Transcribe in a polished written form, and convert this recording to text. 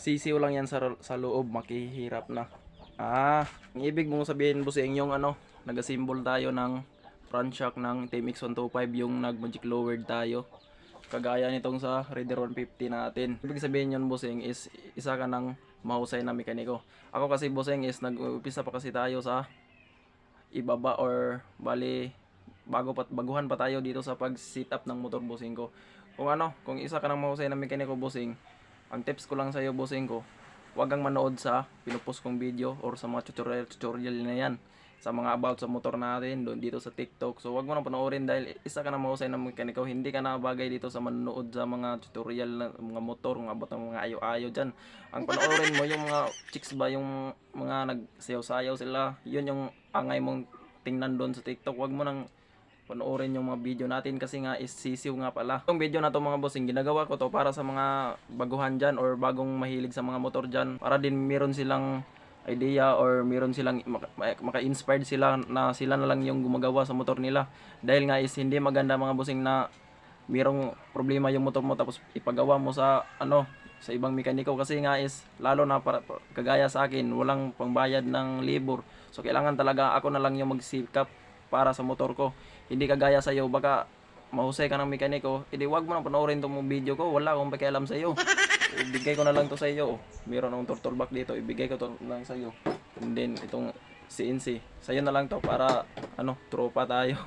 sisiw lang yan sa loob, makihirap na. Ang ibig mong sabihin bossing yung nag-assemble tayo ng front shock ng Team X125 yung nag-magic lowered tayo. Kagaya nitong sa Raider 150 natin. Ibig sabihin yun bossing is isa ka ng mahusay na mekaniko. Ako kasi bossing is nag-umpisa pa kasi tayo sa ibaba or bali baguhan pa tayo dito sa pag-sit up ng motor bossing ko. Kung isa ka ng mahusay na mekaniko bossing, ang tips ko lang sa iyo bossing ko, huwag kang manood sa pinupost kong video or sa mga tutorial na yan sa mga about sa motor natin doon dito sa TikTok. So wag mo nang panoorin dahil isa ka na mahusay na mekaniko, hindi ka na bagay dito sa manood sa mga tutorial na mga motor, mga about ng mga ayo-ayo diyan. Ang panoorin mo yung mga chicks ba, yung mga nagsayaw-sayaw sila, yun yung angay mong tingnan doon sa TikTok. Wag mo nang panoorin yung mga video natin kasi nga is sisiw nga pala. Yung video na to mga bossing, ginagawa ko to para sa mga baguhan dyan or bagong mahilig sa mga motor dyan, para din meron silang idea or meron silang maka-inspired sila na sila na lang yung gumagawa sa motor nila. Dahil nga is hindi maganda mga bossing na merong problema yung motor mo tapos ipagawa mo sa sa ibang mekaniko, kasi nga is lalo na kagaya sa akin, walang pangbayad ng labor. So kailangan talaga ako na lang yung magsikap para sa motor ko. Hindi kagaya sa iyo, baka mahusay ka ng mekaniko, edi wag mo nang panoorin tong video ko, wala akong pakialam sa iyo. Ibigay ko na lang to sa iyo. Meron akong turtle back dito, ibigay ko to lang sa iyo. And then itong CNC, sa iyo na lang to para tropa tayo.